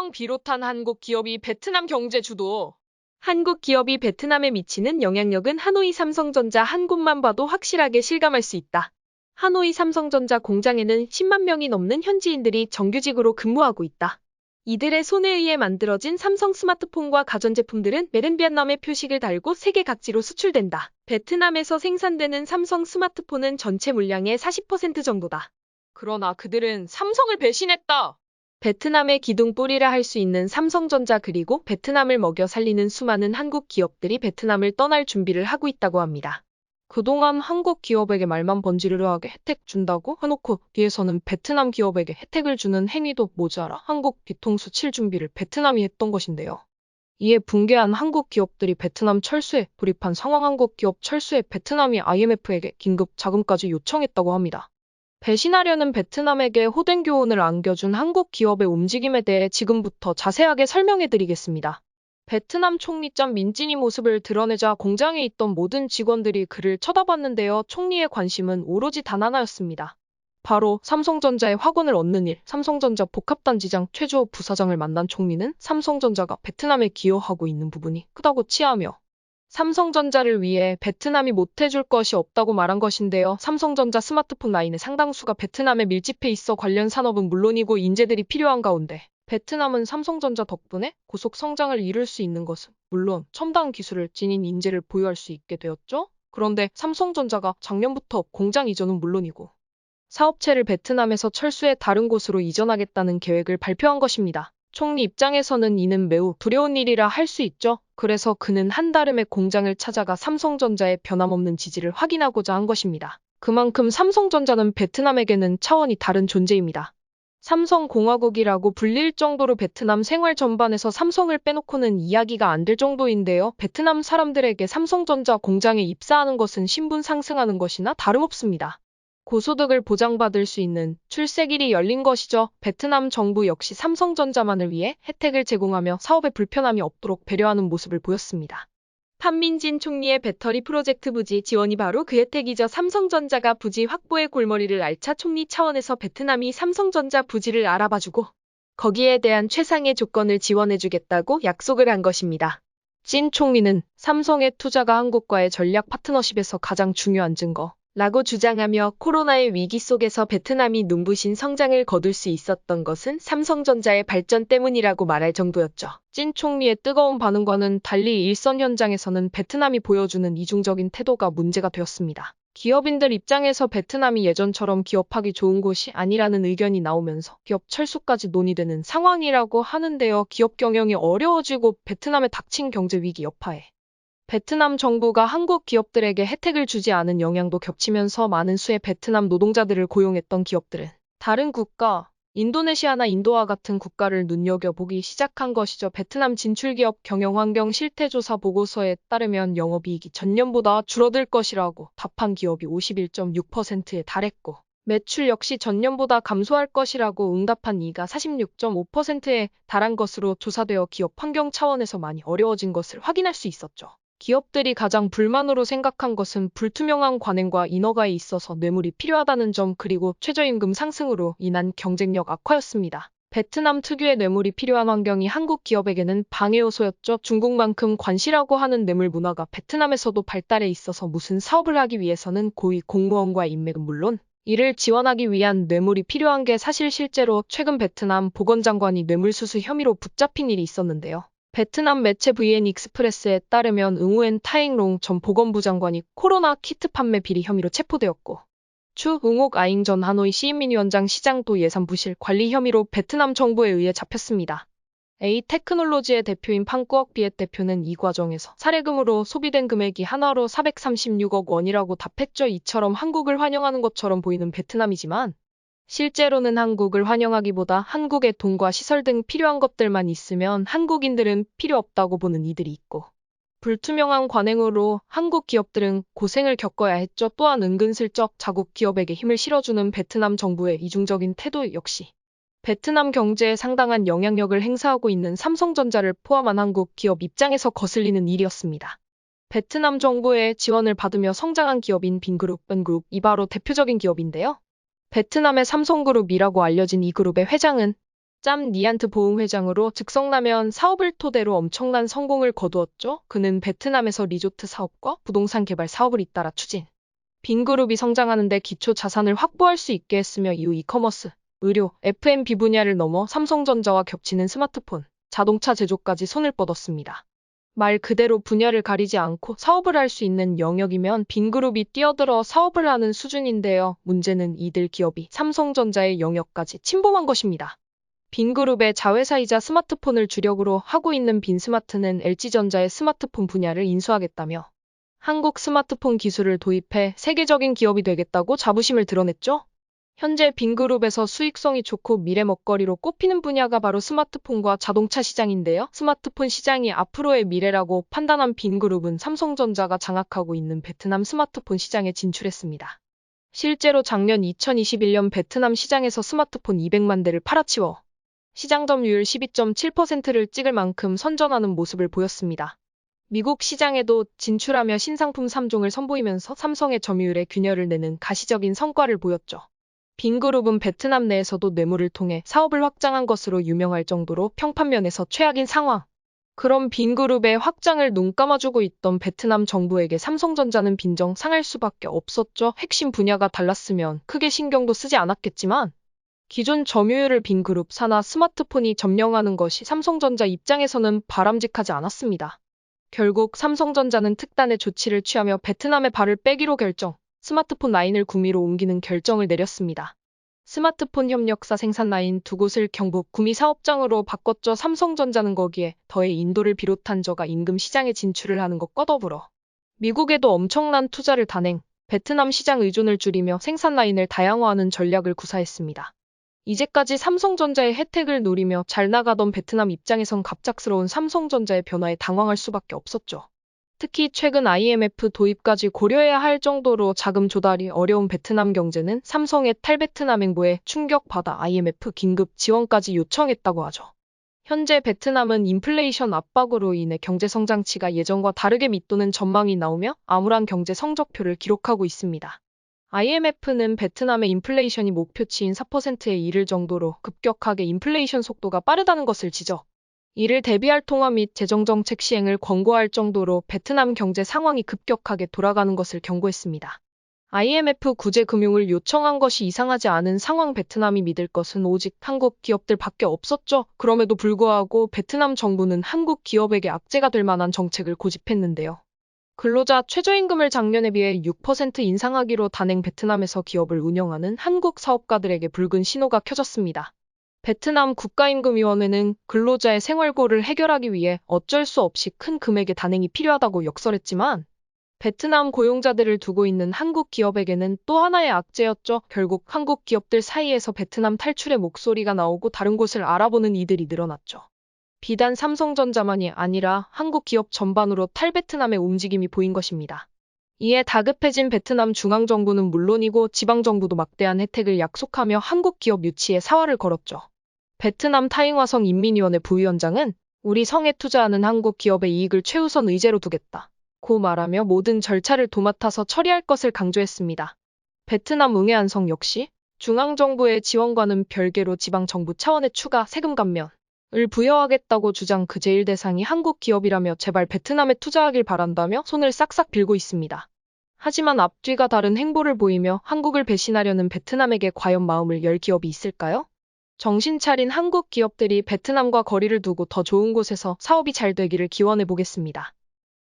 삼성 비롯한 한국 기업이 베트남 경제 주도. 한국 기업이 베트남에 미치는 영향력은 하노이 삼성전자 한 곳만 봐도 확실하게 실감할 수 있다. 하노이 삼성전자 공장에는 10만 명이 넘는 현지인들이 정규직으로 근무하고 있다. 이들의 손에 의해 만들어진 삼성 스마트폰과 가전제품들은 메른비et남의 표식을 달고 세계 각지로 수출된다. 베트남에서 생산되는 삼성 스마트폰은 전체 물량의 40% 정도다. 그러나 그들은 삼성을 배신했다. 베트남의 기둥 뿌리라 할 수 있는 삼성전자 그리고 베트남을 먹여 살리는 수많은 한국 기업들이 베트남을 떠날 준비를 하고 있다고 합니다. 그동안 한국 기업에게 말만 번지르르하게 혜택 준다고 해놓고 뒤에서는 베트남 기업에게 혜택을 주는 행위도 모자라 한국 뒤통수 칠 준비를 베트남이 했던 것인데요. 이에 붕괴한 한국 기업들이 베트남 철수에 돌입한 상황 한국 기업 철수에 베트남이 IMF에게 긴급 자금까지 요청했다고 합니다. 배신하려는 베트남에게 호된 교훈을 안겨준 한국 기업의 움직임에 대해 지금부터 자세하게 설명해드리겠습니다. 베트남 총리 짬 민진이 모습을 드러내자 공장에 있던 모든 직원들이 그를 쳐다봤는데요. 총리의 관심은 오로지 단 하나였습니다. 바로 삼성전자의 확언을 얻는 일. 삼성전자 복합단지장 최주호 부사장을 만난 총리는 삼성전자가 베트남에 기여하고 있는 부분이 크다고 치하며 삼성전자를 위해 베트남이 못해줄 것이 없다고 말한 것인데요. 삼성전자 스마트폰 라인의 상당수가 베트남에 밀집해 있어 관련 산업은 물론이고 인재들이 필요한 가운데 베트남은 삼성전자 덕분에 고속 성장을 이룰 수 있는 것은 물론 첨단 기술을 지닌 인재를 보유할 수 있게 되었죠. 그런데 삼성전자가 작년부터 공장 이전은 물론이고 사업체를 베트남에서 철수해 다른 곳으로 이전하겠다는 계획을 발표한 것입니다. 총리 입장에서는 이는 매우 두려운 일이라 할 수 있죠. 그래서 그는 한달음에 공장을 찾아가 삼성전자의 변함없는 지지를 확인하고자 한 것입니다. 그만큼 삼성전자는 베트남에게는 차원이 다른 존재입니다. 삼성공화국이라고 불릴 정도로 베트남 생활 전반에서 삼성을 빼놓고는 이야기가 안 될 정도인데요. 베트남 사람들에게 삼성전자 공장에 입사하는 것은 신분 상승하는 것이나 다름없습니다. 고소득을 보장받을 수 있는 출세길이 열린 것이죠. 베트남 정부 역시 삼성전자만을 위해 혜택을 제공하며 사업에 불편함이 없도록 배려하는 모습을 보였습니다. 판민진 총리의 배터리 프로젝트 부지 지원이 바로 그 혜택이죠. 삼성전자가 부지 확보의 골머리를 앓자 총리 차원에서 베트남이 삼성전자 부지를 알아봐주고 거기에 대한 최상의 조건을 지원해주겠다고 약속을 한 것입니다. 찐 총리는 삼성의 투자가 한국과의 전략 파트너십에서 가장 중요한 증거 라고 주장하며 코로나의 위기 속에서 베트남이 눈부신 성장을 거둘 수 있었던 것은 삼성전자의 발전 때문이라고 말할 정도였죠. 찐 총리의 뜨거운 반응과는 달리 일선 현장에서는 베트남이 보여주는 이중적인 태도가 문제가 되었습니다. 기업인들 입장에서 베트남이 예전처럼 기업하기 좋은 곳이 아니라는 의견이 나오면서 기업 철수까지 논의되는 상황이라고 하는데요. 기업 경영이 어려워지고 베트남에 닥친 경제 위기 여파에 베트남 정부가 한국 기업들에게 혜택을 주지 않은 영향도 겹치면서 많은 수의 베트남 노동자들을 고용했던 기업들은 다른 국가, 인도네시아나 인도와 같은 국가를 눈여겨보기 시작한 것이죠. 베트남 진출기업 경영환경 실태조사 보고서에 따르면 영업이익이 전년보다 줄어들 것이라고 답한 기업이 51.6%에 달했고 매출 역시 전년보다 감소할 것이라고 응답한 이가 46.5%에 달한 것으로 조사되어 기업 환경 차원에서 많이 어려워진 것을 확인할 수 있었죠. 기업들이 가장 불만으로 생각한 것은 불투명한 관행과 인허가에 있어서 뇌물이 필요하다는 점 그리고 최저임금 상승으로 인한 경쟁력 악화였습니다. 베트남 특유의 뇌물이 필요한 환경이 한국 기업에게는 방해 요소였죠. 중국만큼 관시라고 하는 뇌물 문화가 베트남에서도 발달해 있어서 무슨 사업을 하기 위해서는 고위 공무원과의 인맥은 물론 이를 지원하기 위한 뇌물이 필요한 게 사실 실제로 최근 베트남 보건장관이 뇌물수수 혐의로 붙잡힌 일이 있었는데요. 베트남 매체 VN 익스프레스에 따르면 응우엔 타잉롱 전 보건부 장관이 코로나 키트 판매 비리 혐의로 체포되었고 추 응옥 아잉 전 하노이 시인민위원장 시장도 예산 부실 관리 혐의로 베트남 정부에 의해 잡혔습니다. A-테크놀로지의 대표인 팡꾸억 비엣 대표는 이 과정에서 사례금으로 소비된 금액이 한화로 436억 원이라고 답했죠. 이처럼 한국을 환영하는 것처럼 보이는 베트남이지만 실제로는 한국을 환영하기보다 한국의 돈과 시설 등 필요한 것들만 있으면 한국인들은 필요 없다고 보는 이들이 있고 불투명한 관행으로 한국 기업들은 고생을 겪어야 했죠. 또한 은근슬쩍 자국 기업에게 힘을 실어주는 베트남 정부의 이중적인 태도 역시 베트남 경제에 상당한 영향력을 행사하고 있는 삼성전자를 포함한 한국 기업 입장에서 거슬리는 일이었습니다. 베트남 정부의 지원을 받으며 성장한 기업인 빈그룹, 은그룹이 바로 대표적인 기업인데요. 베트남의 삼성그룹이라고 알려진 이 그룹의 회장은 짬 니안트 보흥 회장으로 즉석라면 사업을 토대로 엄청난 성공을 거두었죠. 그는 베트남에서 리조트 사업과 부동산 개발 사업을 잇따라 추진. 빈그룹이 성장하는 데 기초 자산을 확보할 수 있게 했으며 이후 이커머스, 의료, F&B 분야를 넘어 삼성전자와 겹치는 스마트폰, 자동차 제조까지 손을 뻗었습니다. 말 그대로 분야를 가리지 않고 사업을 할 수 있는 영역이면 빈그룹이 뛰어들어 사업을 하는 수준인데요. 문제는 이들 기업이 삼성전자의 영역까지 침범한 것입니다. 빈그룹의 자회사이자 스마트폰을 주력으로 하고 있는 빈스마트는 LG전자의 스마트폰 분야를 인수하겠다며 한국 스마트폰 기술을 도입해 세계적인 기업이 되겠다고 자부심을 드러냈죠. 현재 빈그룹에서 수익성이 좋고 미래 먹거리로 꼽히는 분야가 바로 스마트폰과 자동차 시장인데요. 스마트폰 시장이 앞으로의 미래라고 판단한 빈그룹은 삼성전자가 장악하고 있는 베트남 스마트폰 시장에 진출했습니다. 실제로 작년 2021년 베트남 시장에서 스마트폰 200만 대를 팔아치워 시장 점유율 12.7%를 찍을 만큼 선전하는 모습을 보였습니다. 미국 시장에도 진출하며 신상품 3종을 선보이면서 삼성의 점유율에 균열을 내는 가시적인 성과를 보였죠. 빈그룹은 베트남 내에서도 뇌물을 통해 사업을 확장한 것으로 유명할 정도로 평판면에서 최악인 상황. 그럼 빈그룹의 확장을 눈 감아주고 있던 베트남 정부에게 삼성전자는 빈정 상할 수밖에 없었죠. 핵심 분야가 달랐으면 크게 신경도 쓰지 않았겠지만 기존 점유율을 빈그룹 사나 스마트폰이 점령하는 것이 삼성전자 입장에서는 바람직하지 않았습니다. 결국 삼성전자는 특단의 조치를 취하며 베트남에 발을 빼기로 결정. 스마트폰 라인을 구미로 옮기는 결정을 내렸습니다. 스마트폰 협력사 생산 라인 두 곳을 경북 구미 사업장으로 바꿨죠. 삼성전자는 거기에 더해 인도를 비롯한 저가 임금 시장에 진출을 하는 것과 더불어 미국에도 엄청난 투자를 단행, 베트남 시장 의존을 줄이며 생산 라인을 다양화하는 전략을 구사했습니다. 이제까지 삼성전자의 혜택을 누리며 잘 나가던 베트남 입장에선 갑작스러운 삼성전자의 변화에 당황할 수밖에 없었죠. 특히 최근 IMF 도입까지 고려해야 할 정도로 자금 조달이 어려운 베트남 경제는 삼성의 탈베트남 행보에 충격받아 IMF 긴급 지원까지 요청했다고 하죠. 현재 베트남은 인플레이션 압박으로 인해 경제 성장치가 예전과 다르게 밑도는 전망이 나오며 암울한 경제 성적표를 기록하고 있습니다. IMF는 베트남의 인플레이션이 목표치인 4%에 이를 정도로 급격하게 인플레이션 속도가 빠르다는 것을 지적. 이를 대비할 통화 및 재정정책 시행을 권고할 정도로 베트남 경제 상황이 급격하게 돌아가는 것을 경고했습니다. IMF 구제 금융을 요청한 것이 이상하지 않은 상황. 베트남이 믿을 것은 오직 한국 기업들밖에 없었죠. 그럼에도 불구하고 베트남 정부는 한국 기업에게 악재가 될 만한 정책을 고집했는데요. 근로자 최저임금을 작년에 비해 6% 인상하기로 단행. 베트남에서 기업을 운영하는 한국 사업가들에게 붉은 신호가 켜졌습니다. 베트남 국가임금위원회는 근로자의 생활고를 해결하기 위해 어쩔 수 없이 큰 금액의 단행이 필요하다고 역설했지만 베트남 고용자들을 두고 있는 한국 기업에게는 또 하나의 악재였죠. 결국 한국 기업들 사이에서 베트남 탈출의 목소리가 나오고 다른 곳을 알아보는 이들이 늘어났죠. 비단 삼성전자만이 아니라 한국 기업 전반으로 탈베트남의 움직임이 보인 것입니다. 이에 다급해진 베트남 중앙정부는 물론이고 지방정부도 막대한 혜택을 약속하며 한국 기업 유치에 사활을 걸었죠. 베트남 타잉화성 인민위원회 부위원장은 우리 성에 투자하는 한국 기업의 이익을 최우선 의제로 두겠다. 고 말하며 모든 절차를 도맡아서 처리할 것을 강조했습니다. 베트남 응애안성 역시 중앙정부의 지원과는 별개로 지방정부 차원의 추가 세금 감면을 부여하겠다고 주장. 그 제일 대상이 한국 기업이라며 제발 베트남에 투자하길 바란다며 손을 싹싹 빌고 있습니다. 하지만 앞뒤가 다른 행보를 보이며 한국을 배신하려는 베트남에게 과연 마음을 열 기업이 있을까요? 정신 차린 한국 기업들이 베트남과 거리를 두고 더 좋은 곳에서 사업이 잘 되기를 기원해 보겠습니다.